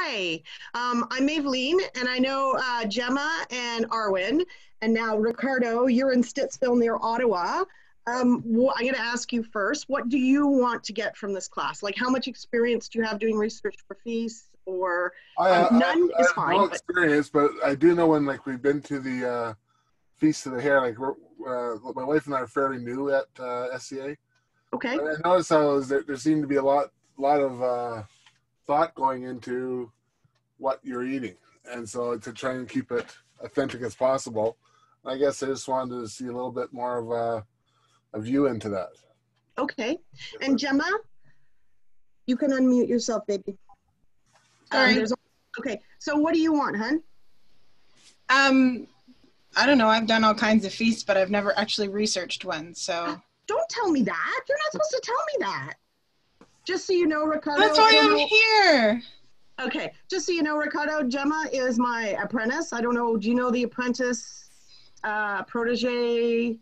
Hi, I'm Ahibilin, and I know Gemma and Arwen, and now Ricardo, you're in Stittsville near Ottawa. I'm going to ask you first, what do you want to get from this class? Like, how much experience do you have doing research for fees, or none I is have fine. no experience, but I do know when we've been to the Feast of the Hare, my wife and I are fairly new at SCA. Okay. And I noticed how there seemed to be a lot of thought going into what you're eating, and so to try and keep it authentic as possible. I guess I just wanted to see a little bit more of a view into that. Okay. And Gemma, you can unmute yourself, baby. Sorry. Okay. So what do you want, hun? I don't know. I've done all kinds of feasts, but I've never actually researched one. So don't tell me that. You're not supposed to tell me that. Just so you know, Ricardo. That's why I'm here. Okay. Just so you know, Ricardo, Gemma is my apprentice. I don't know. Do you know the apprentice protege thing?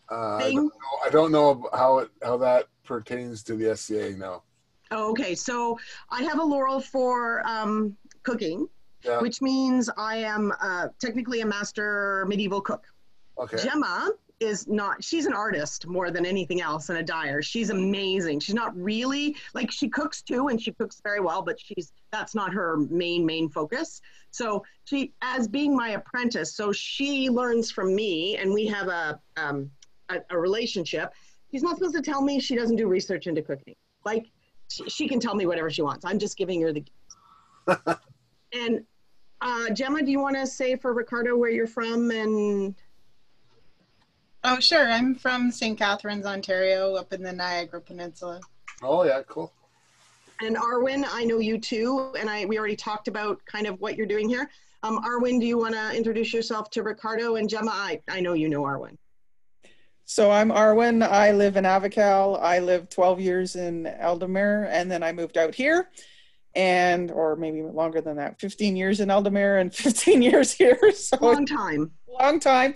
I don't know how that pertains to the SCA now. Oh, okay. So I have a laurel for cooking. Yeah. Which means I am technically a master medieval cook. Okay. Gemma is not, she's an artist more than anything else and a dyer. She's amazing. She's not really, like, she cooks too, and she cooks very well, but that's not her main focus. So she, as being my apprentice, so she learns from me, and we have a relationship. She's not supposed to tell me she doesn't do research into cooking. Like, she can tell me whatever she wants. I'm just giving her the gift. And Gemma, do you want to say for Ricardo where you're from? And oh, sure. I'm from St. Catharines, Ontario, up in the Niagara Peninsula. Oh, yeah, cool. And Arwen, I know you too, and we already talked about kind of what you're doing here. Arwen, do you want to introduce yourself to Ricardo? And Gemma, I know you know Arwen. So I'm Arwen. I live in Avocal. I lived 12 years in Eldamere, and then I moved out here. Or maybe longer than that, 15 years in Eldamere and 15 years here. So long time.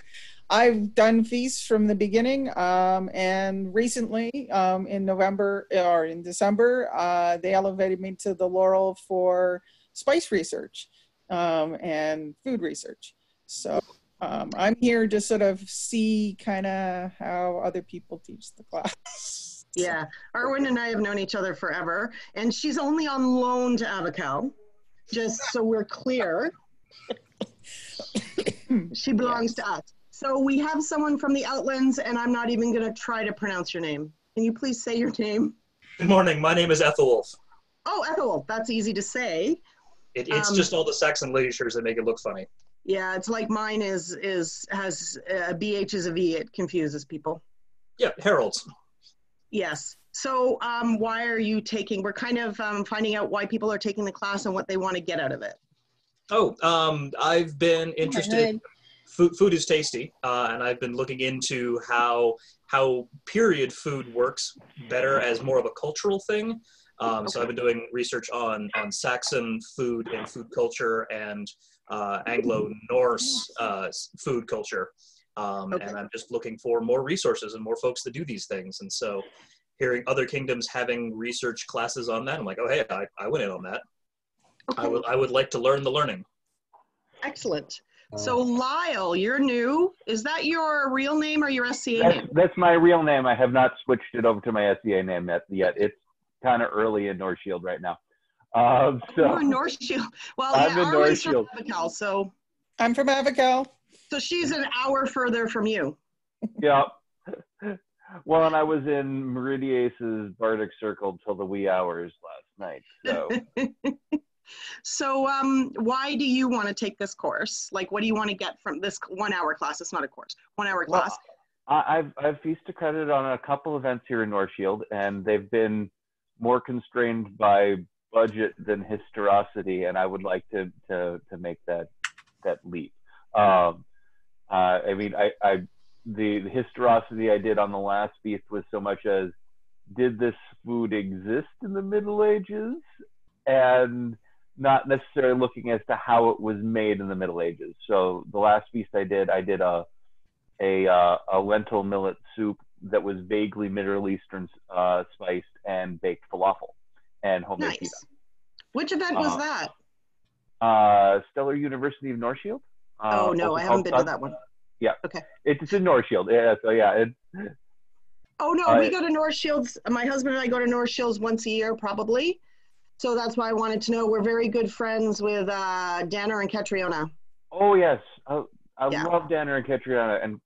I've done feasts from the beginning, and recently in November or in December, they elevated me to the laurel for spice research and food research. So I'm here to sort of see kind of how other people teach the class. Yeah, Arwen and I have known each other forever, and she's only on loan to Avocal, just so we're clear. She belongs to us. So we have someone from the Outlands, and I'm not even going to try to pronounce your name. Can you please say your name? Good morning. My name is Ethelwolf. Oh, Ethelwolf. That's easy to say. It's just all the Saxon leisures that make it look funny. Yeah, it's like mine has a BH is a V. It confuses people. Yeah, Harold's. Yes. So why are you taking, we're kind of finding out why people are taking the class and what they want to get out of it. Oh, I've been interested, food is tasty, and I've been looking into how period food works better as more of a cultural thing. So I've been doing research on Saxon food and food culture and Anglo-Norse food culture. And I'm just looking for more resources and more folks that do these things. And so hearing other kingdoms having research classes on that, I'm like, oh, hey, I went in on that. Okay. I would like to learn the learning. Excellent. So Lyle, you're new. Is that your real name or your SCA name? That's my real name. I have not switched it over to my SCA name yet. It's kind of early in North Shield right now. You're in North Shield. Well, I'm in North Shield. Avocal, so I'm from Avocal. So she's an hour further from you. Yeah. Well, and I was in Meridiace's Bardic Circle till the wee hours last night. So, so why do you want to take this course? Like, what do you want to get from this 1 hour class? It's not a course, 1 hour class. I've feast accredited on a couple events here in North Shield, and they've been more constrained by budget than historicity, and I would like to make that leap. I mean, the historicity I did on the last feast was so much as, did this food exist in the Middle Ages? And not necessarily looking as to how it was made in the Middle Ages. So the last feast I did a lentil millet soup that was vaguely Middle Eastern spiced and baked falafel and homemade pita. Which event was that? Stellar University of North Shield. Oh no, also I haven't called been to Sun. that one. Yeah. Okay. It's in North Shield. Yeah. So yeah. Oh no, we go to North Shields. My husband and I go to North Shields once a year, probably. So that's why I wanted to know. We're very good friends with Danner and Catriona. Oh yes, I Yeah. love Danner and Catriona, and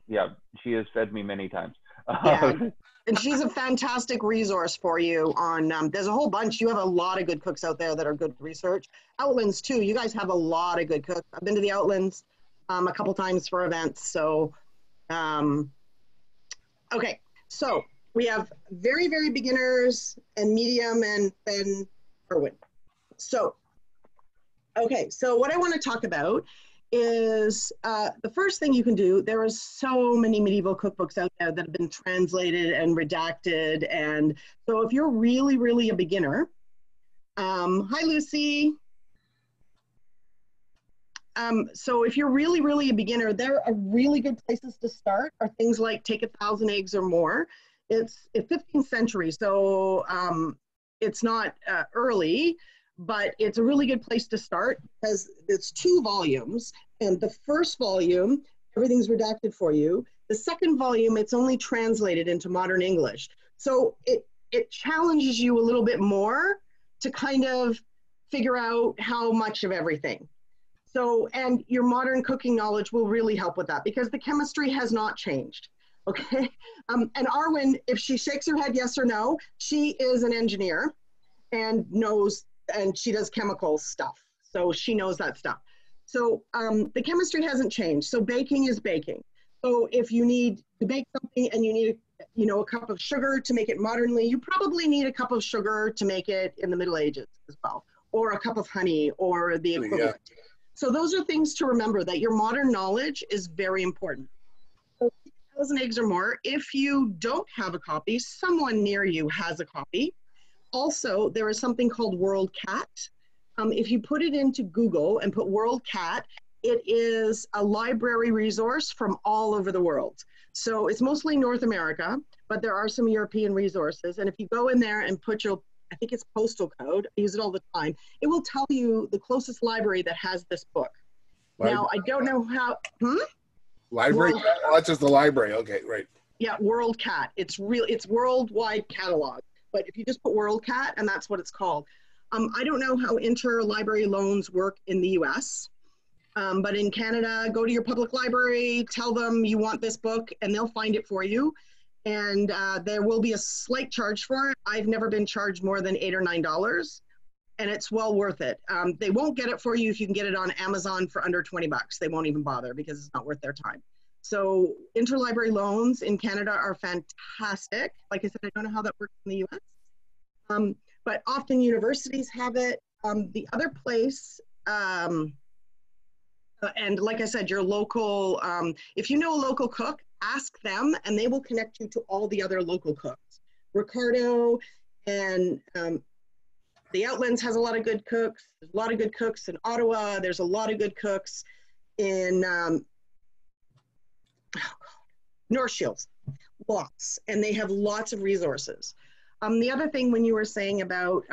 yeah, she has fed me many times. Yeah. And she's a fantastic resource for you on, there's a whole bunch. You have a lot of good cooks out there that are good research. Outlands too. You guys have a lot of good cooks. I've been to the Outlands a couple times for events. So, okay. So we have very, very beginners and medium and then Erwin. So, okay. So what I want to talk about is the first thing you can do. There are so many medieval cookbooks out there that have been translated and redacted. And so if you're really, really a beginner, hi, Lucy. So if you're really, really a beginner, there are really good places to start are things like Take 1,000 Eggs or More. It's 15th century, so it's not early, but it's a really good place to start because it's 2 volumes. And the first volume, everything's redacted for you. The second volume, it's only translated into modern English. So it challenges you a little bit more to kind of figure out how much of everything. So, and your modern cooking knowledge will really help with that because the chemistry has not changed, okay? And Arwen, if she shakes her head yes or no, she is an engineer and knows, and she does chemical stuff. So she knows that stuff. So the chemistry hasn't changed. So baking is baking. So if you need to bake something and you need, a cup of sugar to make it modernly, you probably need a cup of sugar to make it in the Middle Ages as well, or a cup of honey or the equivalent. Yeah. So those are things to remember that your modern knowledge is very important. So 1,000 Eggs or More, if you don't have a copy, someone near you has a copy. Also, there is something called WorldCat. If you put it into Google and put WorldCat, it is a library resource from all over the world. So it's mostly North America, but there are some European resources. And if you go in there and put your, I think it's postal code, I use it all the time, it will tell you the closest library that has this book. Now, I don't know how, Library? Oh, that's just the library. Okay, right. Yeah, WorldCat. It's worldwide catalog. But if you just put WorldCat, and that's what it's called. I don't know how interlibrary loans work in the US, but in Canada, go to your public library, tell them you want this book, and they'll find it for you. And there will be a slight charge for it. I've never been charged more than $8 or $9, and it's well worth it. They won't get it for you if you can get it on Amazon for under 20 bucks. They won't even bother because it's not worth their time. So interlibrary loans in Canada are fantastic. Like I said, I don't know how that works in the US, but often universities have it. The other place, and like I said, your local, if you know a local cook, ask them and they will connect you to all the other local cooks. Ricardo and the Outlands has a lot of good cooks. There's a lot of good cooks in Ottawa. There's a lot of good cooks in North Shields, lots, and they have lots of resources. The other thing when you were saying about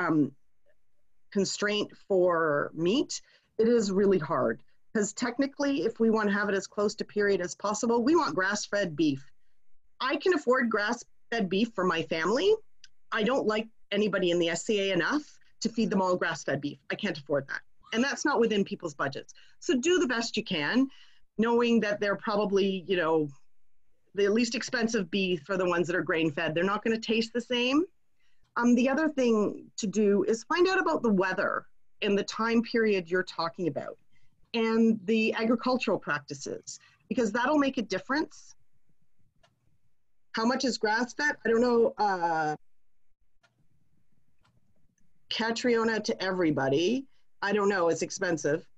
constraint for meat, it is really hard. Because technically, if we want to have it as close to period as possible, we want grass-fed beef. I can afford grass-fed beef for my family. I don't like anybody in the SCA enough to feed them all grass-fed beef. I can't afford that. And that's not within people's budgets. So do the best you can, knowing that they're probably, the least expensive beef are the ones that are grain-fed. They're not going to taste the same. The other thing to do is find out about the weather in the time period you're talking about, and the agricultural practices, because that'll make a difference. How much is grass-fed? I don't know. Catriona to everybody. I don't know, it's expensive.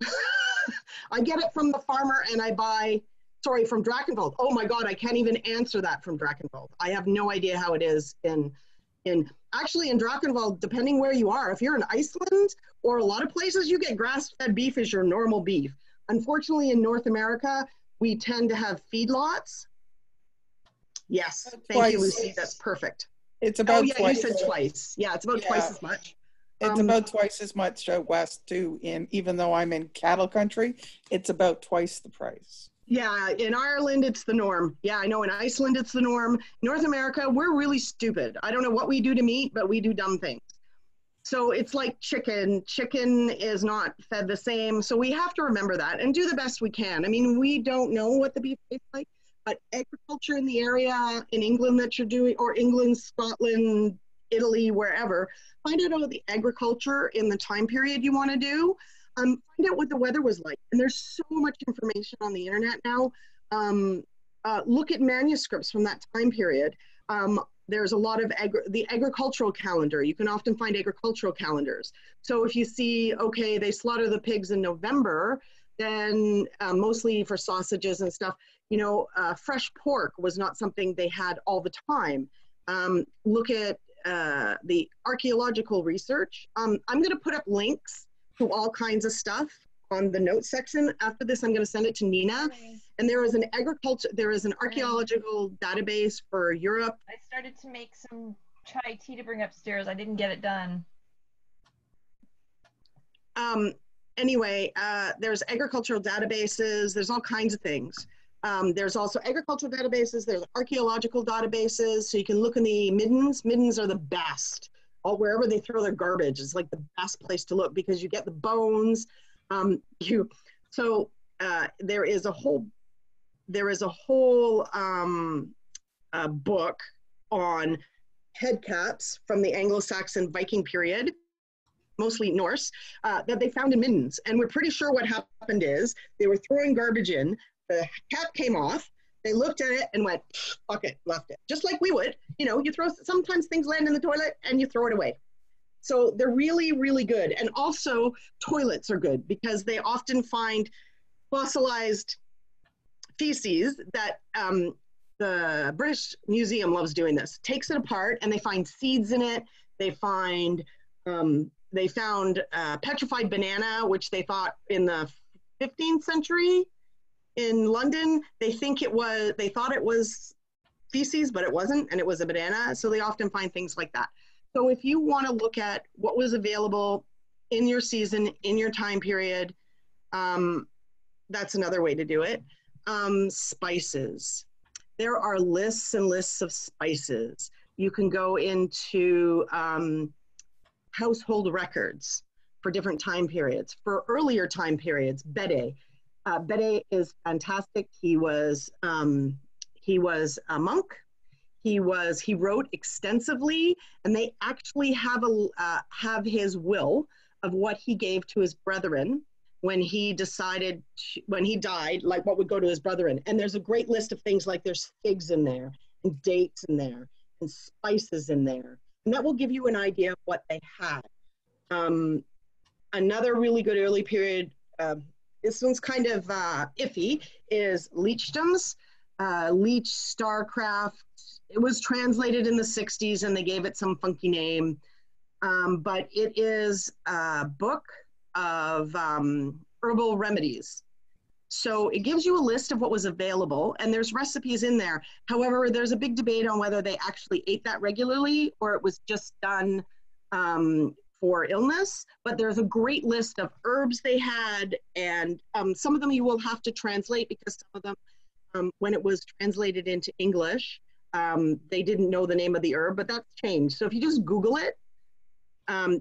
I get it from the farmer and I buy, sorry, from Drachenwald. Oh my God, I can't even answer that from Drachenwald. I have no idea how it is actually in Drachenwald, depending where you are. If you're in Iceland or a lot of places, you get grass-fed beef as your normal beef. Unfortunately, in North America, we tend to have feedlots. Yes, thank you, Lucy. That's perfect. It's about twice. You said twice. twice. Yeah, it's about twice as much. It's about twice as much out west too. Even though I'm in cattle country, it's about twice the price. Yeah, in Ireland, it's the norm. Yeah, I know in Iceland, it's the norm. North America, we're really stupid. I don't know what we do to meat, but we do dumb things. So it's like chicken. Chicken is not fed the same. So we have to remember that and do the best we can. I mean, we don't know what the beef tastes like, but agriculture in the area in England that you're doing, or England, Scotland, Italy, wherever, find out about the agriculture in the time period you want to do. Find out what the weather was like. And there's so much information on the internet now. Look at manuscripts from that time period. There's a lot of the agricultural calendar. You can often find agricultural calendars. So if you see, okay, they slaughter the pigs in November, then mostly for sausages and stuff, you know, fresh pork was not something they had all the time. Look at the archaeological research. I'm going to put up links to all kinds of stuff on the notes section. After this, I'm going to send it to Nina. And there is an archaeological database for Europe. I started to make some chai tea to bring upstairs. I didn't get it done. Anyway, there's agricultural databases. There's all kinds of things. There's also agricultural databases. There's archaeological databases. So you can look in the middens. Middens are the best. Wherever they throw their garbage is like the best place to look because you get the bones. There is a whole book on head caps from the Anglo-Saxon Viking period, mostly Norse, that they found in middens. And we're pretty sure what happened is they were throwing garbage in, the cap came off, they looked at it and went, fuck it, left it. Just like we would, you know, sometimes things land in the toilet and you throw it away. So they're really, really good. And also toilets are good because they often find fossilized feces that the British Museum loves doing this. Takes it apart and they find seeds in it. They found petrified banana, which they thought in the 15th century in London, they thought it was feces, but it wasn't, and it was a banana. So they often find things like that. So if you want to look at what was available in your season, in your time period, that's another way to do it. Spices. There are lists and lists of spices. You can go into household records for different time periods. For earlier time periods, Bede. Bede is fantastic. He was a monk. He wrote extensively, and they actually have his will of what he gave to his brethren when he died, like what would go to his brethren. And there's a great list of things like there's figs in there, and dates in there, and spices in there. And that will give you an idea of what they had. Another really good early period, this one's kind of iffy, is leechdoms. Leech Starcraft. It was translated in the 60s and they gave it some funky name. But it is a book of herbal remedies. So it gives you a list of what was available and there's recipes in there. However, there's a big debate on whether they actually ate that regularly or it was just done for illness, but there's a great list of herbs they had, and some of them you will have to translate because some of them, when it was translated into English, they didn't know the name of the herb, but that's changed. So if you just Google it,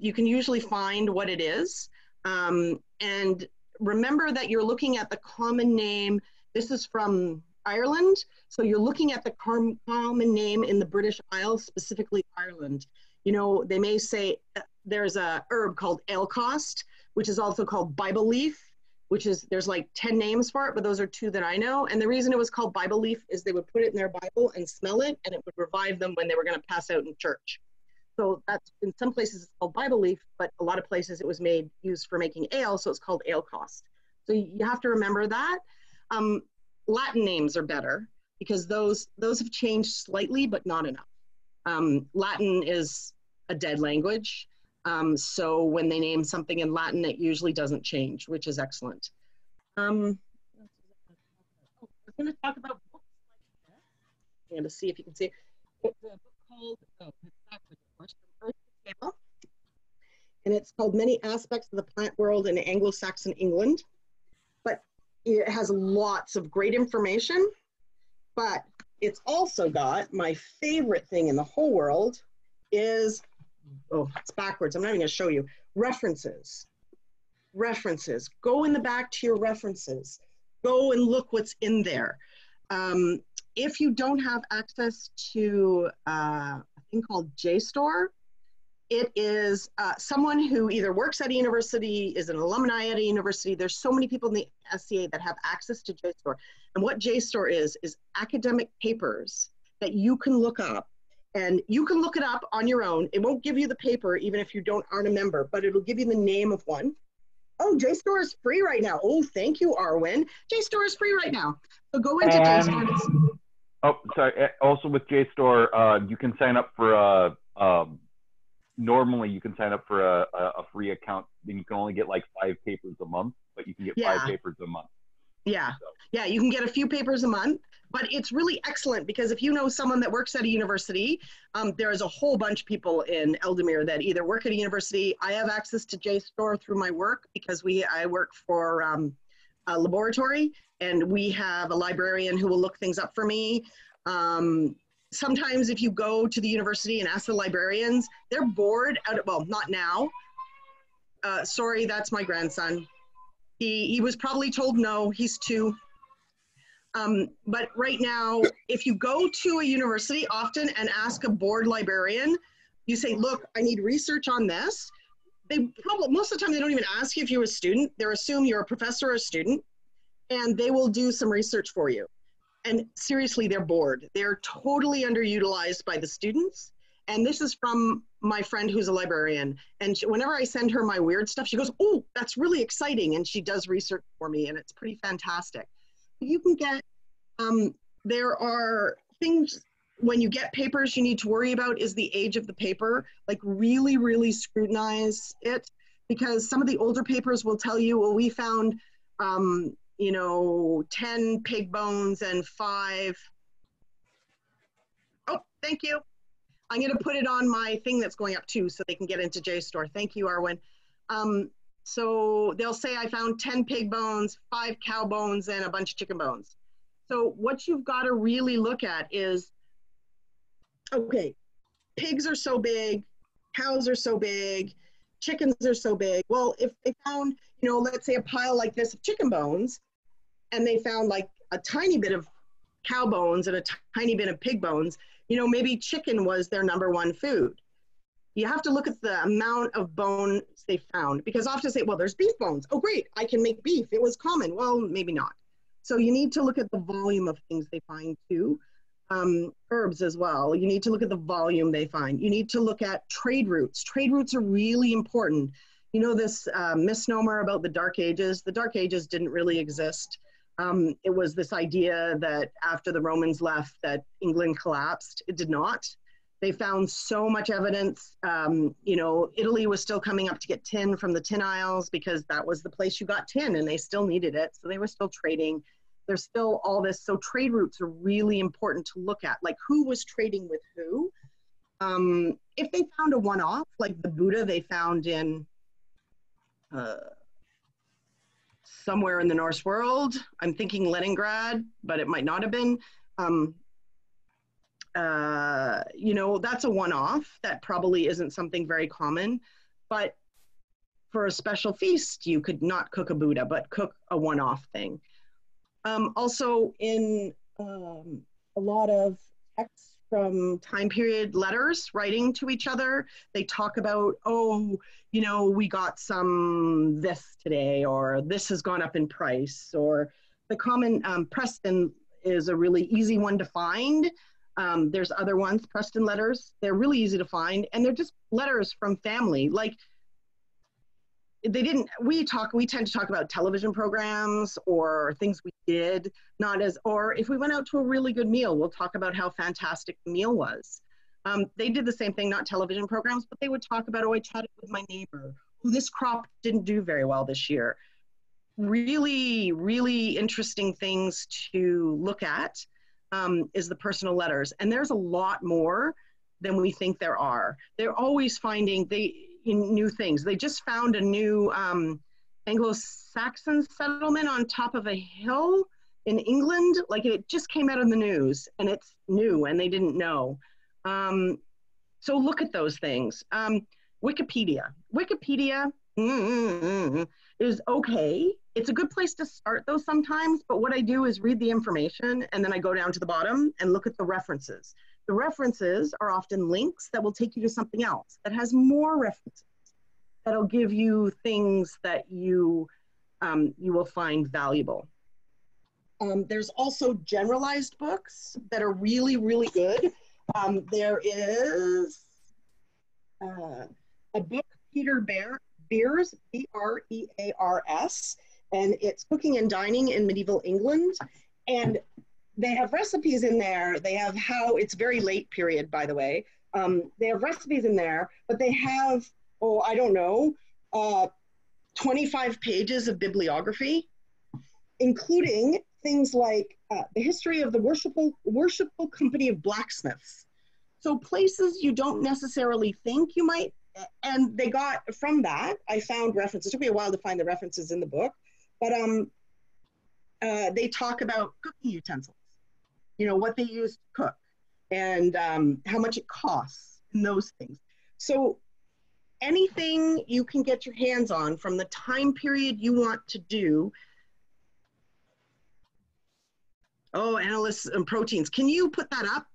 you can usually find what it is. And remember that you're looking at the common name. This is from Ireland. So you're looking at the common name in the British Isles, specifically Ireland. You know, they may say there's a herb called alecost, which is also called Bible leaf, which is, there's like 10 names for it, but those are 2 that I know. And the reason it was called Bible leaf is they would put it in their Bible and smell it, and it would revive them when they were going to pass out in church. So that's, in some places it's called Bible leaf, but a lot of places it was used for making ale, so it's called alecost. So you have to remember that. Latin names are better because those have changed slightly, but not enough. Latin is a dead language. So when they name something in Latin, it usually doesn't change, which is excellent. I was going to talk about books like this. And to see if you can see it. It's a book called, and it's called Many Aspects of the Plant World in Anglo-Saxon England. But it has lots of great information, but it's also got my favorite thing in the whole world is, oh, it's backwards. I'm not even going to show you. References. References. Go in the back to your references. Go and look what's in there. If you don't have access to a thing called JSTOR, it is someone who either works at a university, is an alumni at a university. There's so many people in the SCA that have access to JSTOR. And what JSTOR is academic papers that you can look up. And you can look it up on your own. It won't give you the paper, even if you aren't a member, but it'll give you the name of one. Oh, JSTOR is free right now. Oh, thank you, Arwen. JSTOR is free right now. So go into JSTOR. Oh, sorry. Also with JSTOR, you can sign up for normally you can sign up for a free account, and you can only get like 5 papers a month, but you can get 5 papers a month. Yeah, so. Yeah, you can get a few papers a month, but it's really excellent because if you know someone that works at a university, there's a whole bunch of people in Eldemir that either work at a university. I have access to JSTOR through my work because I work for a laboratory, and we have a librarian who will look things up for me. Sometimes if you go to the university and ask the librarians, they're bored out of, well, not now. Sorry, that's my grandson. He was probably told no, he's 2. But right now, if you go to a university often and ask a board librarian, you say, look, I need research on this. They probably, most of the time, they don't even ask you if you're a student. They assume you're a professor or a student, and they will do some research for you. And seriously, they're bored. They're totally underutilized by the students. And this is from my friend who's a librarian. And whenever I send her my weird stuff, she goes, oh, that's really exciting. And she does research for me, and it's pretty fantastic. You can get, there are things, when you get papers you need to worry about is the age of the paper. Like really, really scrutinize it, because some of the older papers will tell you, well, we found, 10 pig bones and 5. Oh, thank you. I'm going to put it on my thing that's going up too, so they can get into JSTOR. Thank you, Arwen. So they'll say I found 10 pig bones, 5 cow bones, and a bunch of chicken bones. So what you've got to really look at is, okay, pigs are so big, cows are so big, chickens are so big. Well, if they found, let's say a pile like this of chicken bones, and they found like a tiny bit of cow bones and a tiny bit of pig bones, maybe chicken was their #1 food. You have to look at the amount of bones they found, because often say, well, there's beef bones. Oh, great, I can make beef. It was common. Well, maybe not. So you need to look at the volume of things they find too. Herbs as well. You need to look at the volume they find. You need to look at trade routes. Trade routes are really important. This misnomer about the Dark Ages. The Dark Ages didn't really exist. It was this idea that after the Romans left that England collapsed. It did not. They found so much evidence. Italy was still coming up to get tin from the tin isles because that was the place you got tin, and they still needed it. So they were still trading. There's still all this. So trade routes are really important to look at, like who was trading with who. If they found a one-off, like the Buddha they found in somewhere in the Norse world, I'm thinking Leningrad, but it might not have been. That's a one-off. That probably isn't something very common, but for a special feast, you could not cook a Buddha, but cook a one-off thing. Also in a lot of texts from time period letters writing to each other, they talk about, we got some this today, or this has gone up in price, or the common Preston is a really easy one to find. There's other ones, Preston letters. They're really easy to find, and they're just letters from family. Like we tend to talk about television programs or things we did, or if we went out to a really good meal, we'll talk about how fantastic the meal was. They did the same thing, not television programs, but they would talk about, I chatted with my neighbor. This crop didn't do very well this year. Really, really interesting things to look at. Is the personal letters. And there's a lot more than we think there are. They're always finding, new things. They just found a new Anglo-Saxon settlement on top of a hill in England. Like, it just came out in the news, and it's new, and they didn't know. So look at those things. Wikipedia. Wikipedia is okay. It's a good place to start though sometimes, but what I do is read the information and then I go down to the bottom and look at the references. The references are often links that will take you to something else that has more references, that'll give you things that you will find valuable. There's also generalized books that are really, really good. There is a book, Peter Beers, B-R-E-A-R-S, and it's Cooking and Dining in Medieval England. And they have recipes in there. They have how, it's very late period, by the way. They have recipes in there, but they have, 25 pages of bibliography, including things like the history of the worshipful company of blacksmiths. So places you don't necessarily think you might, and they got, from that, I found references. It took me a while to find the references in the book, but they talk about cooking utensils, what they use to cook, and how much it costs, and those things. So anything you can get your hands on from the time period you want to do. Oh, analysts and proteins. Can you put that up?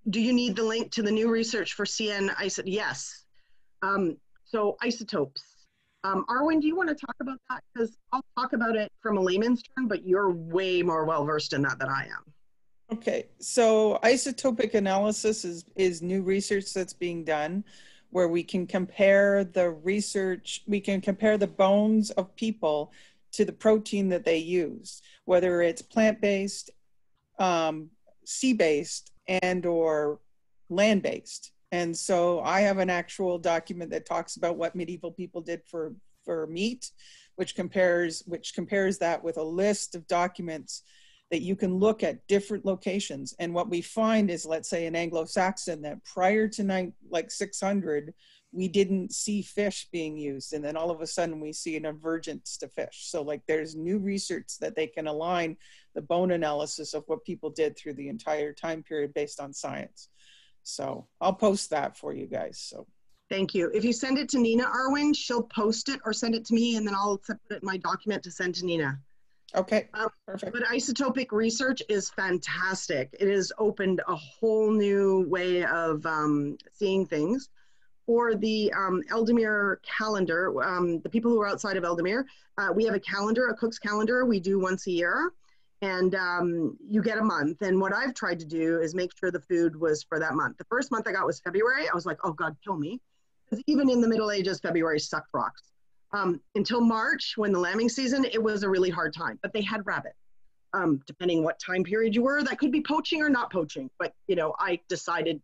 Do you need the link to the new research for CN isotopes? Yes. So isotopes. Arwen, do you want to talk about that? Because I'll talk about it from a layman's term, but you're way more well-versed in that than I am. Okay, so isotopic analysis is new research that's being done where we can compare the research, we can compare the bones of people to the protein that they use, whether it's plant-based, sea-based, and or land-based. And so I have an actual document that talks about what medieval people did for meat, which compares that with a list of documents that you can look at different locations. And what we find is, let's say in Anglo-Saxon, that prior to 600, we didn't see fish being used. And then all of a sudden we see an avergence to fish. So there's new research that they can align the bone analysis of what people did through the entire time period based on science. So I'll post that for you guys. So thank you. If you send it to Nina, Arwen, she'll post it, or send it to me, and then I'll put it in my document to send to Nina. Okay, perfect. But isotopic research is fantastic. It has opened a whole new way of seeing things. For the Eldemir calendar, the people who are outside of Eldemir, we have a calendar, a cook's calendar we do once a year, and you get a month. And what I've tried to do is make sure the food was for that month. The first month I got was February. I was like, oh God, kill me. Because even in the Middle Ages, February sucked rocks. Until March, when the lambing season, it was a really hard time, but they had rabbit. Depending what time period you were, that could be poaching or not poaching. But, I decided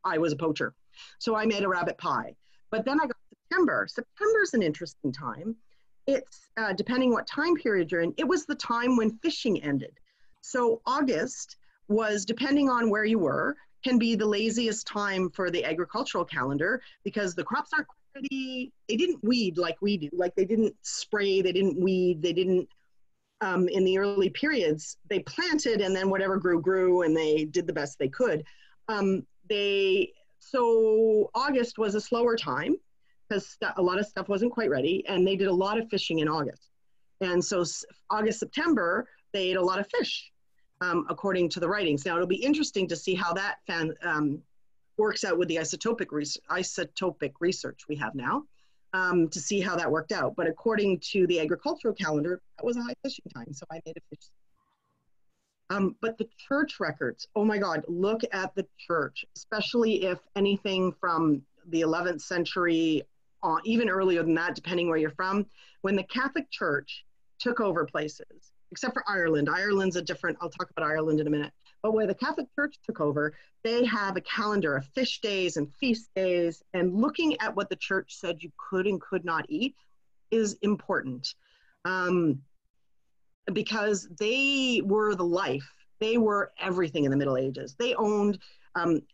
I was a poacher. So I made a rabbit pie. But then I got September. September's an interesting time. It's depending what time period you're in, it was the time when fishing ended. So August was, depending on where you were, can be the laziest time for the agricultural calendar because the crops aren't ready. They didn't weed like we do. Like they didn't spray, they didn't weed, they didn't, in the early periods, they planted and then whatever grew and they did the best they could. So August was a slower time because a lot of stuff wasn't quite ready, and they did a lot of fishing in August. And so August, September, they ate a lot of fish, according to the writings. Now, it'll be interesting to see how that works out with the isotopic research we have now, to see how that worked out. But according to the agricultural calendar, that was a high fishing time, so I made a fish. But the church records, oh my God, look at the church, especially if anything from the 11th century, even earlier than that, depending where you're from. When the Catholic Church took over places, except for Ireland. Ireland's a different, I'll talk about Ireland in a minute. But where the Catholic Church took over, they have a calendar of fish days and feast days, and looking at what the church said you could and could not eat is important. Because they were the life. They were everything in the Middle Ages. They owned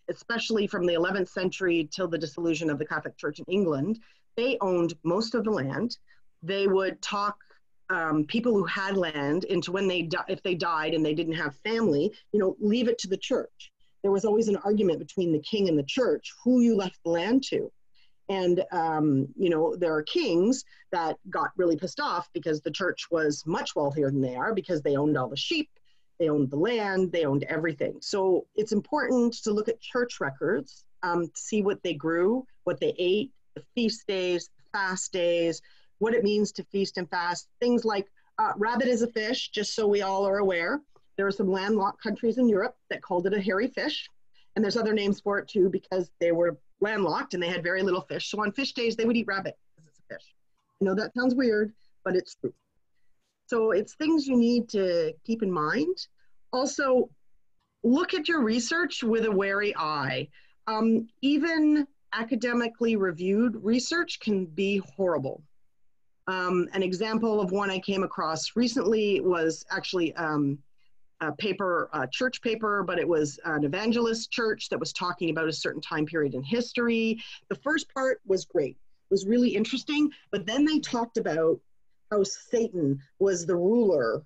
especially from the 11th century till the dissolution of the Catholic Church in England. They owned most of the land. They would talk people who had land into when if they died and they didn't have family, leave it to the church. There was always an argument between the king and the church, who you left the land to. And, there are kings that got really pissed off because the church was much wealthier than they are, because they owned all the sheep, they owned the land, they owned everything. So it's important to look at church records, to see what they grew, what they ate, the feast days, fast days, what it means to feast and fast. Things like rabbit is a fish, just so we all are aware. There are some landlocked countries in Europe that called it a hairy fish. And there's other names for it too, because they were landlocked and they had very little fish. So on fish days, they would eat rabbit because it's a fish. I know that sounds weird, but it's true. So it's things you need to keep in mind. Also, look at your research with a wary eye. Even academically reviewed research can be horrible. An example of one I came across recently was actually a paper, a church paper, but it was an evangelist church that was talking about a certain time period in history. The first part was great. It was really interesting, but then they talked about how Satan was the ruler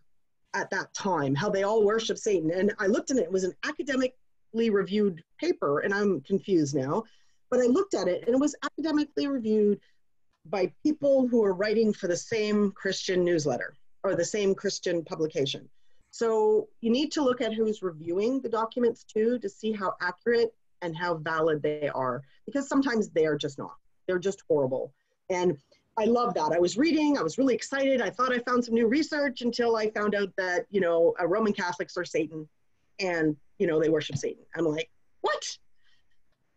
at that time, how they all worship Satan. And I looked at it, it was an academically reviewed paper, and I'm confused now, but I looked at it and it was academically reviewed by people who are writing for the same Christian newsletter or the same Christian publication. So you need to look at who's reviewing the documents too, to see how accurate and how valid they are, because sometimes they are just not. They're just horrible. And I love that. I was reading, I was really excited. I thought I found some new research until I found out that, Roman Catholics are Satan and, they worship Satan. I'm like, what?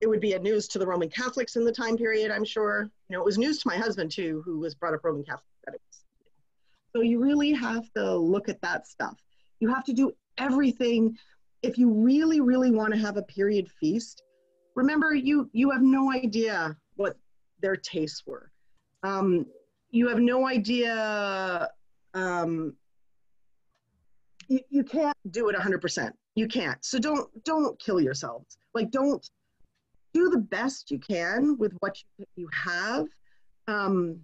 It would be a news to the Roman Catholics in the time period, I'm sure. It was news to my husband too, who was brought up Roman Catholic. So you really have to look at that stuff. You have to do everything. If you really, really want to have a period feast, remember you have no idea what their tastes were. You have no idea, you can't do it 100%. You can't. So don't kill yourselves. Like, don't do the best you can with what you have. Do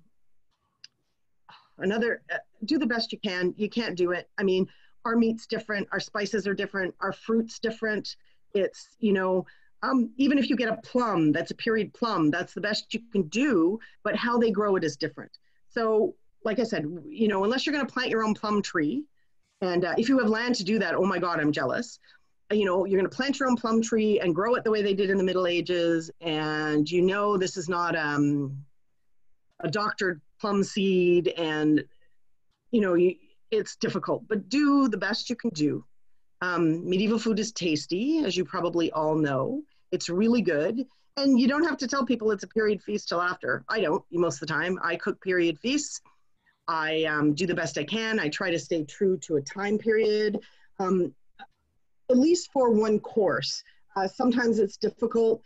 the best you can. You can't do it. I mean, our meat's different, our spices are different, our fruit's different. It's, even if you get a plum, that's a period plum, that's the best you can do, but how they grow it is different. So, like I said, unless you're gonna plant your own plum tree, and if you have land to do that, oh my God, I'm jealous. You're gonna plant your own plum tree and grow it the way they did in the Middle Ages, and this is not a doctored plum seed, and it's difficult, but do the best you can do. Medieval food is tasty, as you probably all know. It's really good. And you don't have to tell people it's a period feast till after. I don't, most of the time. I cook period feasts. I do the best I can. I try to stay true to a time period, at least for one course. Sometimes it's difficult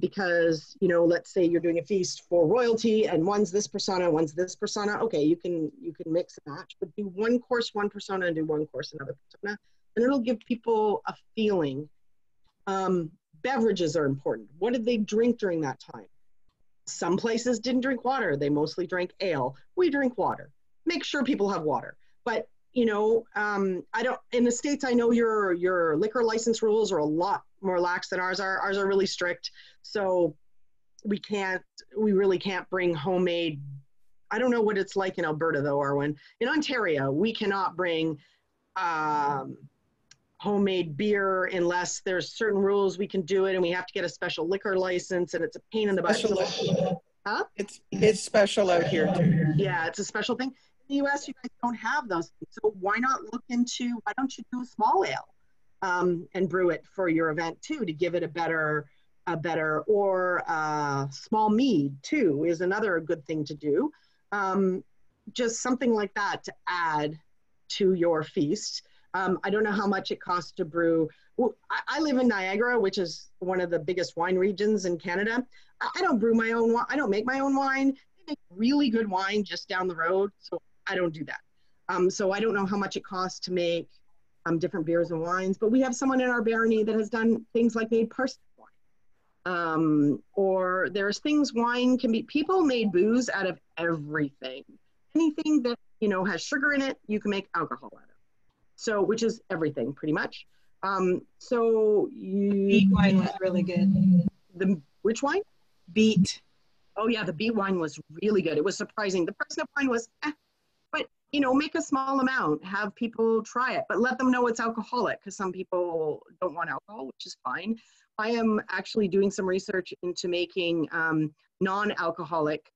because, let's say you're doing a feast for royalty and one's this persona, one's this persona. Okay, you can mix and match, but do one course, one persona, and do one course, another persona. And it'll give people a feeling. Beverages are important. What did they drink during that time? Some places didn't drink water. They mostly drank ale. We drink water. Make sure people have water. But, I don't, in the States, I know your liquor license rules are a lot more lax than ours are. Ours are really strict. So we really can't bring homemade. I don't know what it's like in Alberta though, Arwen. In Ontario, we cannot bring homemade beer unless there's certain rules we can do it, and we have to get a special liquor license, and it's a pain in the butt. Huh? It's special out here too. Yeah, it's a special thing. In the US, you guys don't have those things. So why don't you do a small ale and brew it for your event too, to give it a better, or small mead too is another good thing to do. Just something like that to add to your feast. I don't know how much it costs to brew. I live in Niagara, which is one of the biggest wine regions in Canada. I don't brew my own wine. I don't make my own wine. They make really good wine just down the road, so I don't do that. So I don't know how much it costs to make different beers and wines. But we have someone in our barony that has done things like made parsnip wine. Or there's things wine can be, people made booze out of everything. Anything that, you know, has sugar in it, you can make alcohol out of. So, which is everything pretty much. So Beet wine was really good. Which wine? Beet. Oh yeah, the beet wine was really good. It was surprising. The parsnip wine was, but you know, make a small amount, have people try it, but let them know it's alcoholic, because some people don't want alcohol, which is fine. I am actually doing some research into making non-alcoholic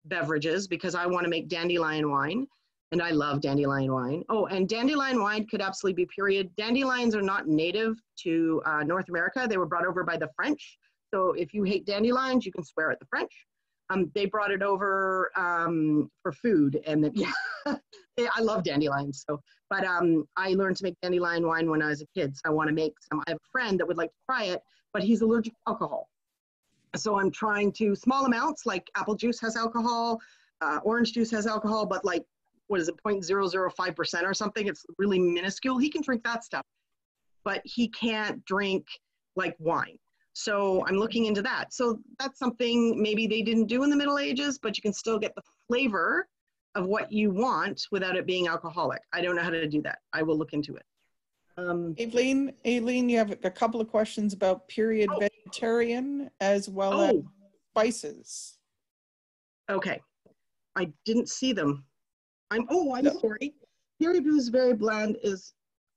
beverages, because I want to make dandelion wine, and I love dandelion wine. Oh, and dandelion wine could absolutely be period. Dandelions are not native to North America. They were brought over by the French. So if you hate dandelions, you can swear at the French. They brought it over for food, and then, yeah, I love dandelions. So, but I learned to make dandelion wine when I was a kid. So I want to make some. I have a friend that would like to try it, but he's allergic to alcohol. So I'm trying to, small amounts, like apple juice has alcohol, orange juice has alcohol, but like, what is it, 0.005% or something? It's really minuscule. He can drink that stuff, but he can't drink like wine. So I'm looking into that. So that's something maybe they didn't do in the Middle Ages, but you can still get the flavor of what you want without it being alcoholic. I don't know how to do that. I will look into it. Aileen, you have a couple of questions about period vegetarian as well as spices. Okay. I didn't see them. I'm sorry. Period food is very bland.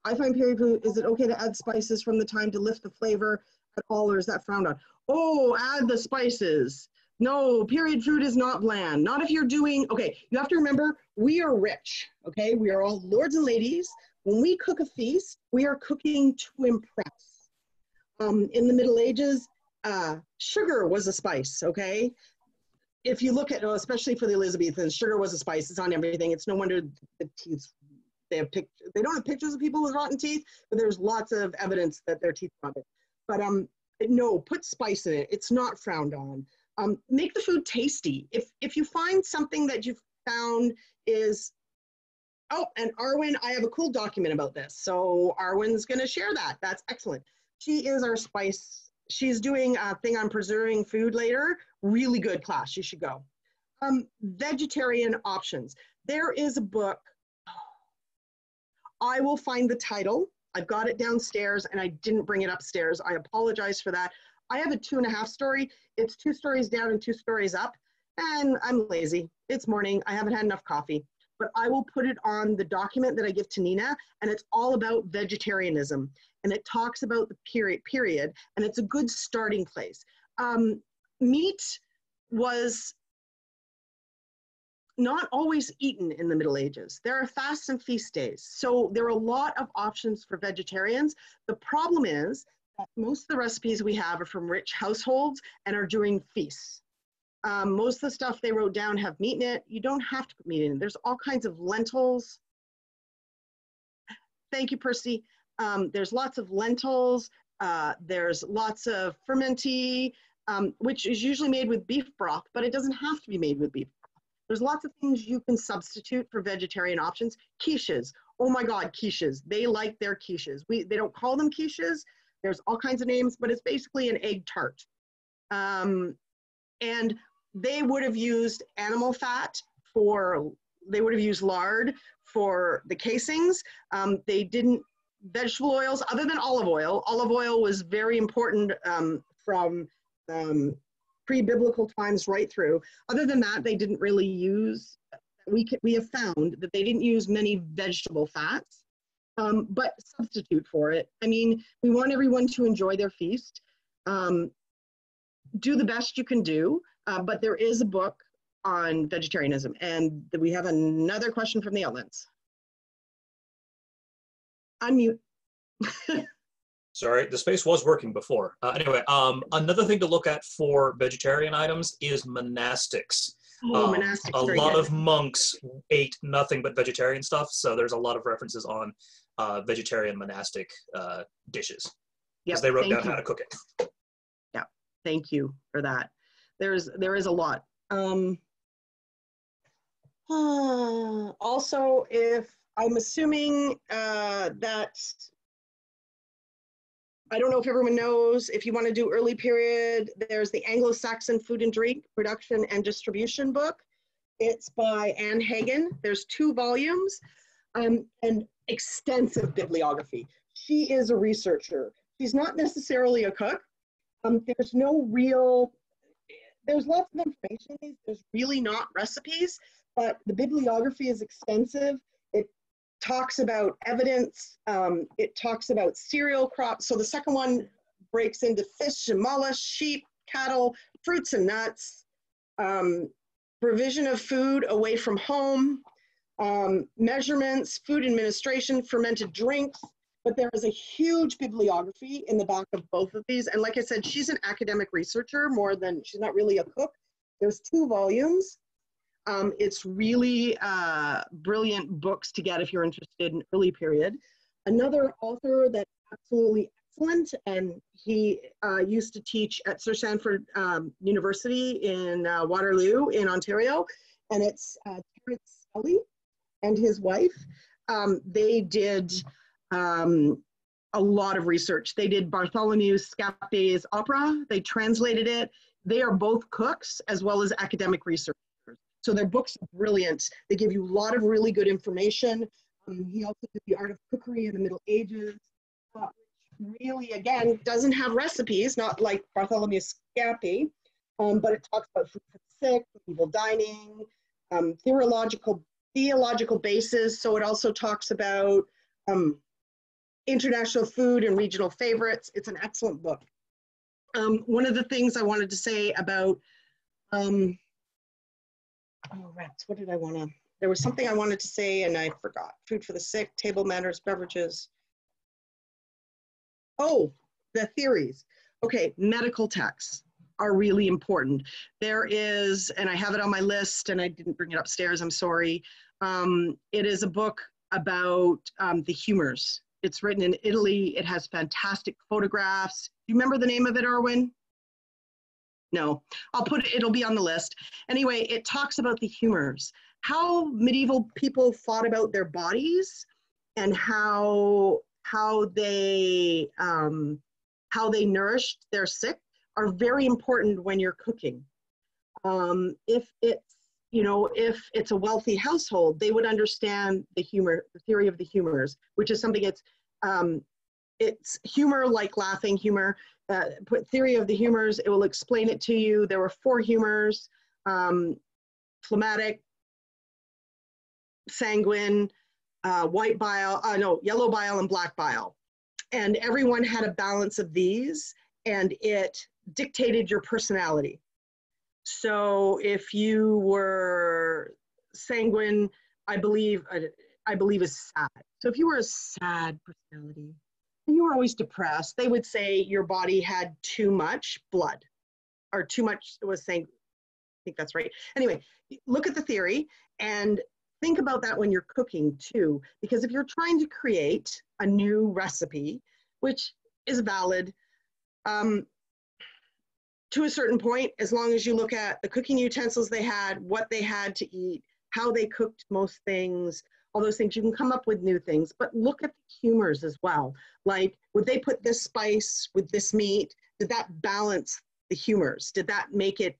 I find period food, is it okay to add spices from the time to lift the flavor at all, or is that frowned on? Oh, add the spices. No, period food is not bland. Not if you're doing, okay, you have to remember, we are rich, okay? We are all lords and ladies. When we cook a feast, we are cooking to impress. In the Middle Ages, sugar was a spice, okay? If you look at, especially for the Elizabethans, sugar was a spice. It's on everything. It's no wonder the teeth, they don't have pictures of people with rotten teeth, but there's lots of evidence that their teeth rotted. But no, put spice in it. It's not frowned on. Make the food tasty. If you find something that you've found is, and Arwen, I have a cool document about this. So Arwen's going to share that. That's excellent. She is our spice. She's doing a thing on preserving food later. Really good class. You should go. Vegetarian options. There is a book. I will find the title. I've got it downstairs and I didn't bring it upstairs. I apologize for that. I have a 2.5 story. It's 2 stories down and 2 stories up. And I'm lazy. It's morning. I haven't had enough coffee. But I will put it on the document that I give to Nina, and it's all about vegetarianism. And it talks about the period, and it's a good starting place. Meat was not always eaten in the Middle Ages. There are fasts and feast days. So there are a lot of options for vegetarians. The problem is that most of the recipes we have are from rich households and are doing feasts. Most of the stuff they wrote down have meat in it. You don't have to put meat in it. There's all kinds of lentils. Thank you, Percy. There's lots of lentils. There's lots of fermenty, which is usually made with beef broth, but it doesn't have to be made with beef broth. There's lots of things you can substitute for vegetarian options. Quiches. Oh my God, quiches. They like their quiches. They don't call them quiches. There's all kinds of names, but it's basically an egg tart. And they would have used animal fat they would have used lard for the casings. They didn't, vegetable oils, other than olive oil. Olive oil was very important from pre-biblical times right through. Other than that, they didn't really use, we have found that they didn't use many vegetable fats, but substitute for it. I mean, we want everyone to enjoy their feast. Do the best you can do, but there is a book on vegetarianism. And we have another question from the outlets. Unmute. Sorry, the space was working before. Anyway, another thing to look at for vegetarian items is monastics. Monastics, a lot of monks ate nothing but vegetarian stuff, so there's a lot of references on vegetarian monastic dishes. Because they wrote down how to cook it. Yeah, thank you for that. There is a lot. Also, if I'm assuming that, I don't know if everyone knows, if you want to do early period, there's the Anglo-Saxon Food and Drink Production and Distribution book. It's by Anne Hagen. There's 2 volumes and extensive bibliography. She is a researcher. She's not necessarily a cook. There's lots of information. There's really not recipes, but the bibliography is extensive. It talks about evidence. It talks about cereal crops. So the second one breaks into fish and mollusks, sheep, cattle, fruits and nuts, provision of food away from home, measurements, food administration, fermented drinks. But there is a huge bibliography in the back of both of these. And like I said, she's an academic researcher more than, she's not really a cook. There's 2 volumes. It's really brilliant books to get if you're interested in early period. Another author that's absolutely excellent, and he used to teach at Sir Sandford University in Waterloo in Ontario, and it's Terence Scully and his wife. They did a lot of research. They did Bartholomew Scappe's opera. They translated it. They are both cooks as well as academic researchers. So their books are brilliant. They give you a lot of really good information. He also did The Art of Cookery in the Middle Ages, which really, again, doesn't have recipes, not like Bartholomew Scappe, but it talks about food for the sick, medieval dining, theological basis. So it also talks about international food and regional favorites. It's an excellent book. One of the things I wanted to say about, oh rats, what did I want to, there was something I wanted to say and I forgot. Food for the sick, table manners, beverages. Oh, the theories. Okay, medical texts are really important. There is, and I have it on my list and I didn't bring it upstairs, I'm sorry. It is a book about the humors. It's written in Italy. It has fantastic photographs. Do you remember the name of it, Erwin? No, I'll put it, it'll be on the list. Anyway, it talks about the humors, how medieval people thought about their bodies and how they nourished their sick are very important when you're cooking. If it's a wealthy household, they would understand the theory of the humors, which is something it's humor like laughing humor. Put theory of the humors, it will explain it to you. There were 4 humors, phlegmatic, sanguine, white bile, yellow bile and black bile. And everyone had a balance of these and it dictated your personality. So if you were sanguine, I believe is sad. So if you were a sad personality and you were always depressed, they would say your body had too much blood or too much, it was saying, I think that's right. Anyway, look at the theory and think about that when you're cooking too, because if you're trying to create a new recipe, which is valid, to a certain point, as long as you look at the cooking utensils they had, what they had to eat, how they cooked most things, all those things, you can come up with new things. But look at the humors as well. Like, would they put this spice with this meat? Did that balance the humors? Did that make it?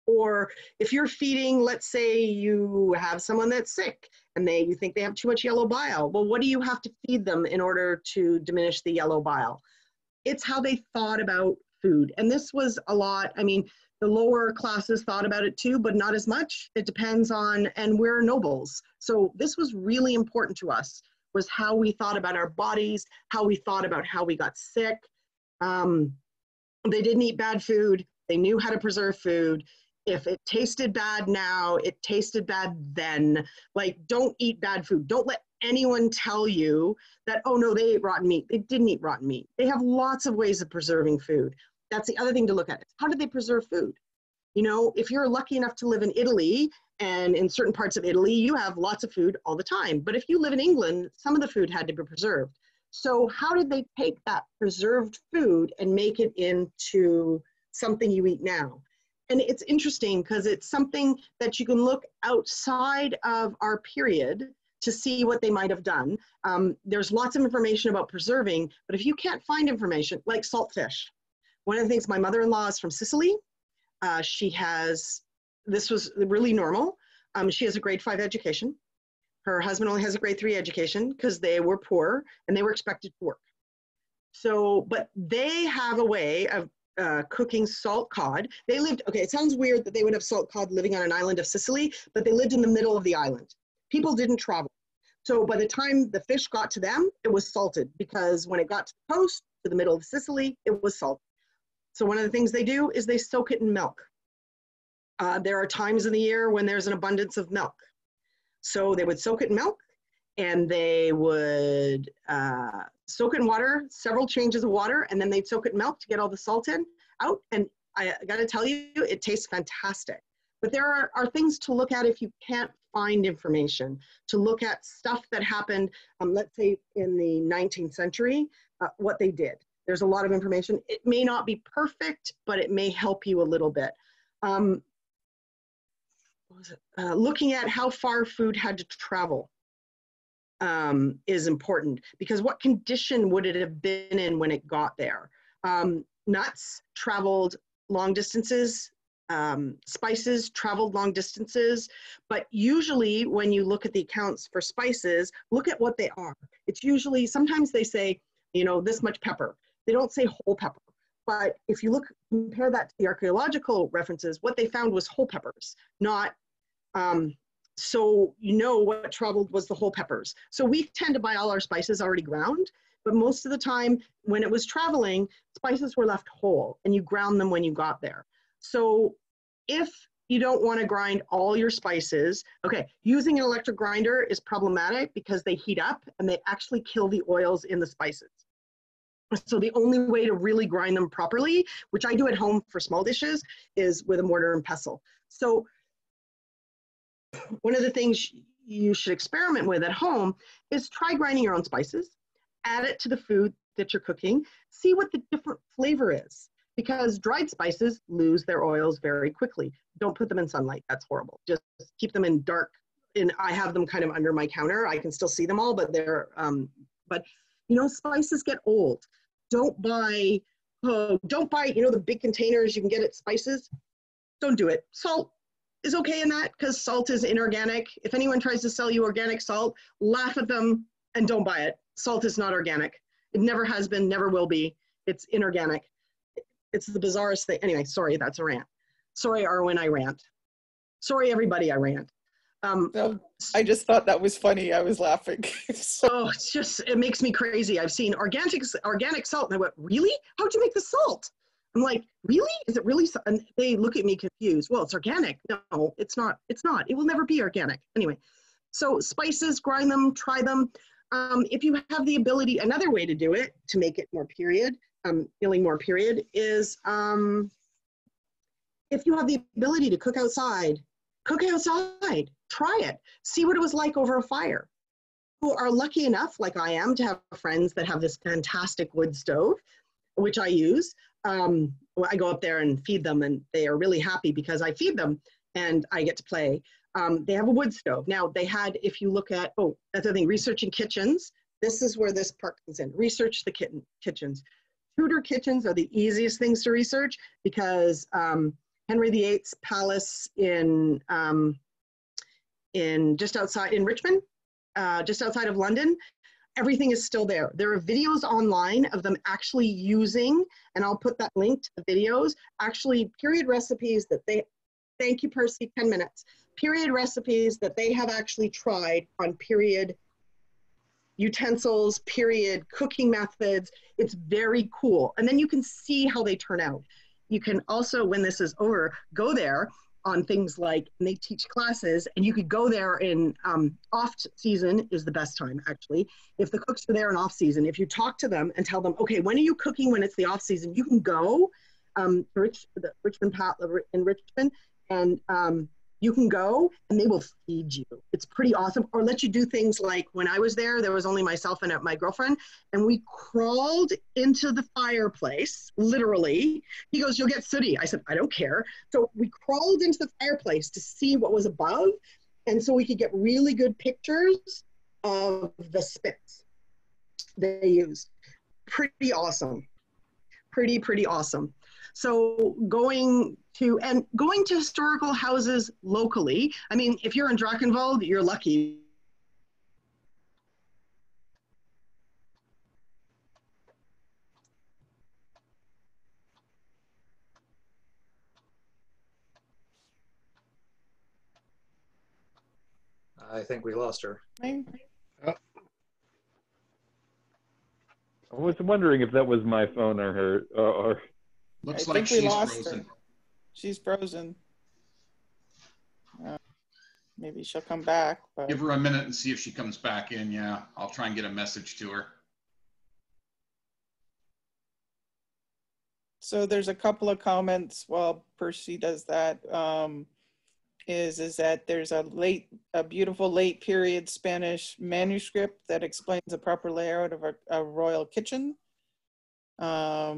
Or if you're feeding, let's say you have someone that's sick and you think they have too much yellow bile. Well, what do you have to feed them in order to diminish the yellow bile? It's how they thought about food. And this was a lot, I mean, the lower classes thought about it too, but not as much. It depends on, and we're nobles. So this was really important to us, was how we thought about our bodies, how we thought about how we got sick. They didn't eat bad food. They knew how to preserve food. If it tasted bad now, it tasted bad then. Like, don't eat bad food. Don't let anyone tell you that, oh no, they ate rotten meat. They didn't eat rotten meat. They have lots of ways of preserving food. That's the other thing to look at. How did they preserve food? You know, if you're lucky enough to live in Italy, and in certain parts of Italy, you have lots of food all the time. But if you live in England, some of the food had to be preserved. So how did they take that preserved food and make it into something you eat now? And it's interesting because it's something that you can look outside of our period to see what they might have done. There's lots of information about preserving, but if you can't find information, like salt fish. One of the things, my mother-in-law is from Sicily. This was really normal. She has a grade 5 education. Her husband only has a grade 3 education because they were poor and they were expected to work. So, but they have a way of cooking salt cod. They lived, okay, it sounds weird that they would have salt cod living on an island of Sicily, but they lived in the middle of the island. People didn't travel. So by the time the fish got to them, it was salted, because when it got to the coast, to the middle of Sicily, it was salt. So one of the things they do is they soak it in milk. There are times in the year when there's an abundance of milk. So they would soak it in milk, and they would soak it in water, several changes of water, and then they'd soak it in milk to get all the salt out. And I gotta tell you, it tastes fantastic. But there are things to look at if you can't find information, to look at stuff that happened, let's say in the 19th century, what they did. There's a lot of information. It may not be perfect, but it may help you a little bit. Looking at how far food had to travel is important, because what condition would it have been in when it got there? Nuts traveled long distances, spices traveled long distances, but usually when you look at the accounts for spices, look at what they are. It's usually, sometimes they say, you know, this much pepper. They don't say whole pepper. But if you compare that to the archaeological references, what they found was whole peppers, not, so you know what traveled was the whole peppers. So we tend to buy all our spices already ground, but most of the time when it was traveling, spices were left whole and you ground them when you got there. So if you don't want to grind all your spices, okay, using an electric grinder is problematic because they heat up and they actually kill the oils in the spices. So the only way to really grind them properly, which I do at home for small dishes, is with a mortar and pestle. So one of the things you should experiment with at home is try grinding your own spices, add it to the food that you're cooking, see what the different flavor is, because dried spices lose their oils very quickly. Don't put them in sunlight, that's horrible. Just keep them in dark, and I have them kind of under my counter. I can still see them all, but they're, but you know, spices get old. Don't buy, you know, the big containers you can get at spices. Don't do it. Salt is okay in that because salt is inorganic. If anyone tries to sell you organic salt, laugh at them and don't buy it. Salt is not organic. It never has been, never will be. It's inorganic. It's the bizarrest thing. Anyway, sorry, that's a rant. Sorry, Arwen, I rant. Sorry, everybody, I rant. No, I just thought that was funny. I was laughing. Oh, it's just, it makes me crazy. I've seen organic salt, and I went, really? How'd you make the salt? I'm like, really? Is it really? And they look at me confused. Well, it's organic. No, it's not. It's not. It will never be organic. Anyway, so spices, grind them, try them. If you have the ability, another way to do it, to make it more period, feeling more period, is if you have the ability to cook outside, try it. See what it was like over a fire. Who are lucky enough, like I am, to have friends that have this fantastic wood stove, which I use. I go up there and feed them, and they are really happy because I feed them and I get to play. They have a wood stove. Now they had, if you look at, oh, that's the thing, researching kitchens. This is where this part comes in. Research the kitchens. Tudor kitchens are the easiest things to research because Henry VIII's palace in just outside in Richmond, just outside of London, everything is still there. There are videos online of them actually using, and I'll put that link to the videos, actually period recipes that they, thank you Percy, 10 minutes, period recipes that they have actually tried on period utensils, period cooking methods. It's very cool. And then you can see how they turn out. You can also, when this is over, go there on things like, and they teach classes, and you could go there in off season is the best time actually. If the cooks are there in off season, if you talk to them and tell them, okay, when are you cooking when it's the off season, you can go the Richmond in Richmond, and you can go and they will feed you. It's pretty awesome. Or let you do things like, when I was there was only myself and my girlfriend, and we crawled into the fireplace, literally. He goes, you'll get sooty. I said, I don't care. So we crawled into the fireplace to see what was above, and so we could get really good pictures of the spits they used. Pretty awesome. Pretty awesome. So going to historical houses locally, I mean, if you're in Drachenwald, you're lucky. I think we lost her. I was wondering if that was my phone or her. Or Looks I like think we she's lost frozen. her. She's frozen. Maybe she'll come back. But... Give her a minute and see if she comes back in. Yeah, I'll try and get a message to her. So there's a couple of comments while Percy does that. Is that there's a beautiful late period Spanish manuscript that explains the proper layout of a royal kitchen. I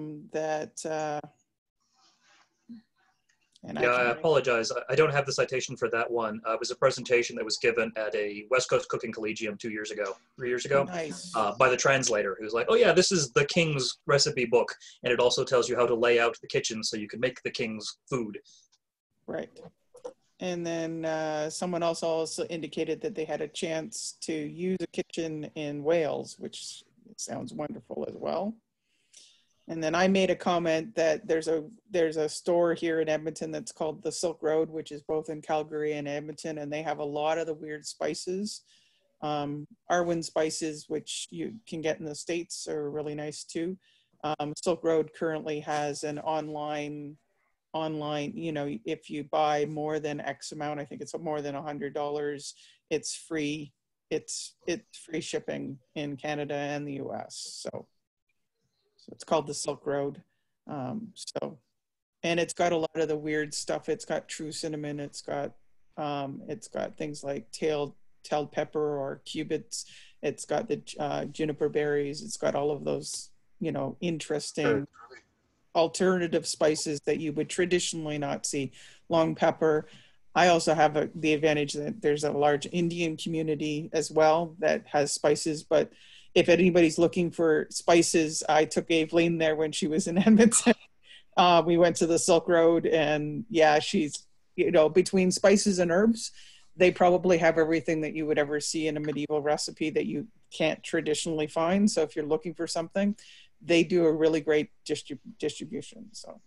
apologize. I don't have the citation for that one. It was a presentation that was given at a West Coast Cooking Collegium 3 years ago, Nice. by the translator, who's like, oh yeah, this is the king's recipe book, and it also tells you how to lay out the kitchen so you can make the king's food. Right. And then someone else also indicated that they had a chance to use a kitchen in Wales, which sounds wonderful as well. And then I made a comment that there's a store here in Edmonton that's called the Silk Road, which is both in Calgary and Edmonton, and they have a lot of the weird spices. Arwen spices, which you can get in the States, are really nice too. Silk Road currently has an online, if you buy more than X amount, I think it's more than $100, it's free. It's free shipping in Canada and the US. So it's called the Silk Road. And it's got a lot of the weird stuff. It's got true cinnamon. It's got things like tailed pepper or cubits. It's got the juniper berries. It's got all of those, interesting alternative spices that you would traditionally not see. Long pepper. I also have the advantage that there's a large Indian community as well that has spices, but if anybody's looking for spices, I took Ahibilin there when she was in Edmonton. We went to the Silk Road, and yeah, she's, between spices and herbs, they probably have everything that you would ever see in a medieval recipe that you can't traditionally find. So if you're looking for something, they do a really great distribution. So.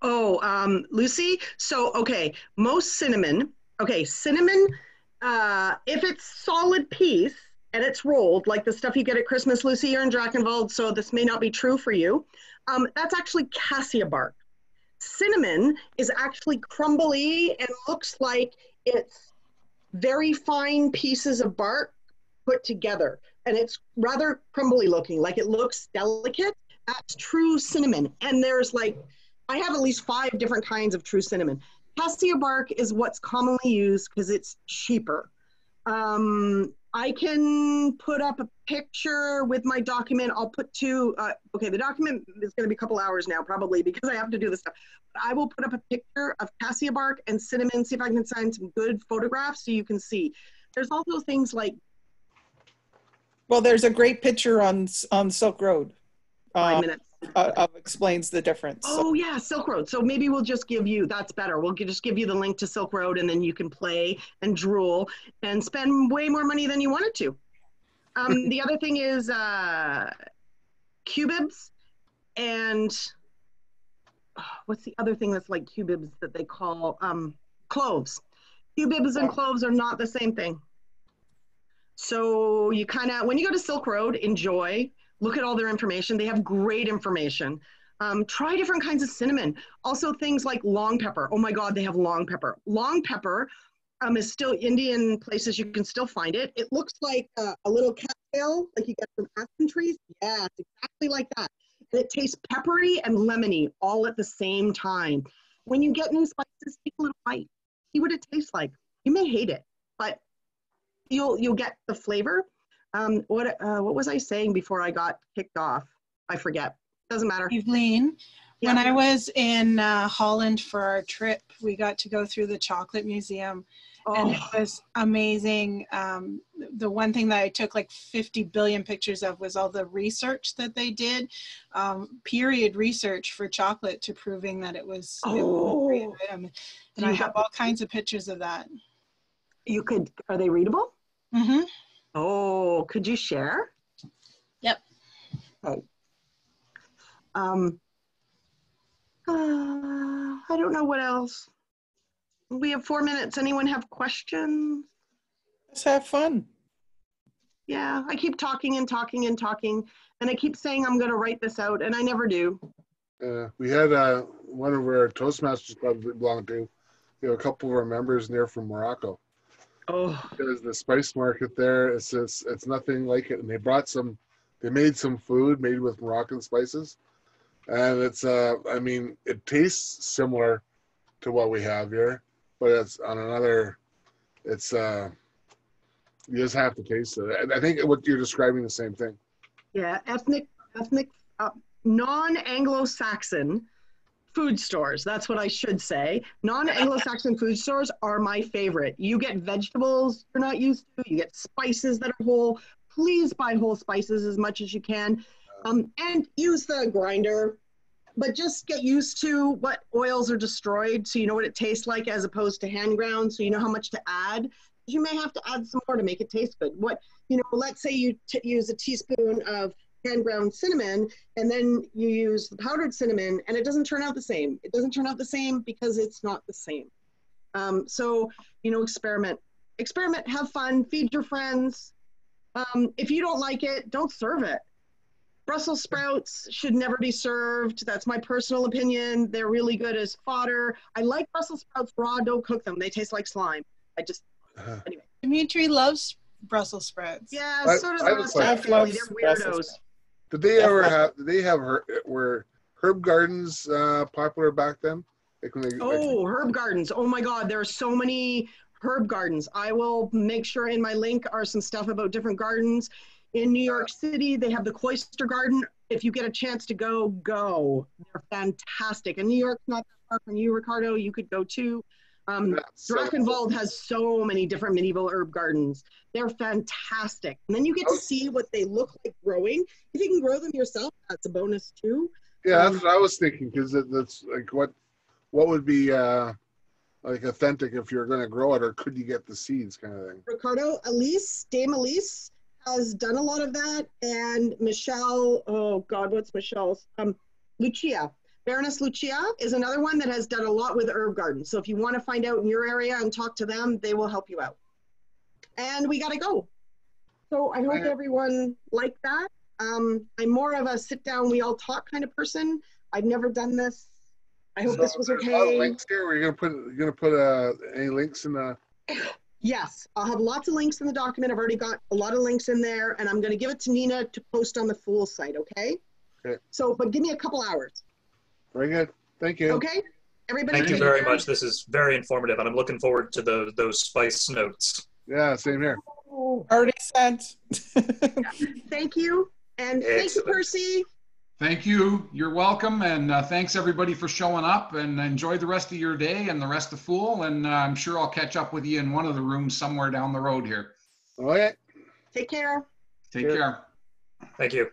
Oh, Lucy. So, okay, most cinnamon. Okay, cinnamon, if it's solid piece, and it's rolled, like the stuff you get at Christmas, Lucy, you're in Drachenwald, so this may not be true for you. That's actually cassia bark. Cinnamon is actually crumbly and looks like it's very fine pieces of bark put together. And it's rather crumbly looking, like it looks delicate. That's true cinnamon. And there's I have at least 5 different kinds of true cinnamon. Cassia bark is what's commonly used because it's cheaper. I can put up a picture with my document. I'll put 2, okay, the document is going to be a couple hours now probably because I have to do this stuff. But I will put up a picture of cassia bark and cinnamon, see if I can find some good photographs so you can see. There's also things like... Well, there's a great picture on Silk Road. 5 minutes. Explains the difference. Oh yeah, Silk Road. So maybe we'll just give you, that's better. We'll just give you the link to Silk Road and then you can play and drool and spend way more money than you wanted to. The other thing is cubibs and what's the other thing that's like cubibs that they call cloves. Cubibs and cloves are not the same thing. So you kind of, when you go to Silk Road, enjoy. Look at all their information. They have great information. Try different kinds of cinnamon. Also things like long pepper. Oh my God, they have long pepper. Long pepper is still Indian places. You can still find it. It looks like a little cattail, like you get from aspen trees. Yeah, it's exactly like that. And it tastes peppery and lemony all at the same time. When you get new spices, take a little bite. See what it tastes like. You may hate it, but you'll get the flavor. What was I saying before I got kicked off? I forget. Doesn't matter. Ahibilin, Yeah. when I was in Holland for our trip, we got to go through the chocolate museum, and it was amazing. the one thing that I took like 50 billion pictures of was all the research that they did, period research for chocolate to proving that it was a great item. And I have all kinds of pictures of that. You could, are they readable? Mm-hmm. Oh, could you share? Yep. Okay. I don't know what else. We have 4 minutes. Anyone have questions? Let's have fun. Yeah, I keep talking and talking and talking, and I keep saying I'm going to write this out, and I never do. We had one of our Toastmasters clubs we belong to. We have a couple of our members there from Morocco. Oh, There's the spice market there. It's nothing like it. And they made some food made with Moroccan spices. And it's, I mean, it tastes similar to what we have here, but it's on another, it's, you just have to taste it. I think what you're describing the same thing. yeah, ethnic, non-Anglo-Saxon food stores. That's what I should say. Non-Anglo-Saxon food stores are my favorite. You get vegetables you're not used to. You get spices that are whole. Please buy whole spices as much as you can. And use the grinder, but just get used to what oils are destroyed so you know what it tastes like as opposed to hand ground, so you know how much to add. You may have to add some more to make it taste good. Let's say you use a teaspoon of hand ground cinnamon and then you use the powdered cinnamon and it doesn't turn out the same. It doesn't turn out the same because it's not the same. So, experiment, have fun, feed your friends. If you don't like it, don't serve it. Brussels sprouts should never be served. That's my personal opinion. They're really good as fodder. I like Brussels sprouts raw. Don't cook them. They taste like slime. Anyway. Dimitri loves Brussels sprouts. Yeah, so does I the was rest of like- the family. They're weirdos. Did they have were herb gardens popular back then? Herb gardens. Oh my God, there are so many herb gardens. I will make sure in my link are some stuff about different gardens. In New York City, they have the Cloister Garden. If you get a chance to go. They're fantastic. And New York's not that far from you, Ricardo. You could go too. Drachenwald has so many different medieval herb gardens. They're fantastic. And then you get to see what they look like growing. If you can grow them yourself, that's a bonus too. Yeah, that's what I was thinking, because that's like what would be like authentic if you're going to grow it, or could you get the seeds kind of thing? Ricardo, Dame Elise has done a lot of that, and Michelle, oh God, what's Michelle's? Lucia. Baroness Lucia is another one that has done a lot with herb gardens. So if you want to find out in your area and talk to them, they will help you out. And we got to go. So I hope everyone liked that. I'm more of a sit down, we all talk kind of person. I've never done this. I hope this was okay. Links here. You're gonna put any links in the. Yes, I'll have lots of links in the document. I've already got a lot of links in there, and I'm going to give it to Nina to post on the Fool site. Okay. Okay. So, but give me a couple hours. Very good. Thank you. Okay. Everybody. Thank you very much. This is very informative, and I'm looking forward to those spice notes. Yeah, same here. Already sent. Thank you, and thank you, Percy. Thank you. You're welcome. And thanks everybody for showing up, and enjoy the rest of your day and the rest of Fool. And I'm sure I'll catch up with you in one of the rooms somewhere down the road here. All right. Take care. Take care. Thank you.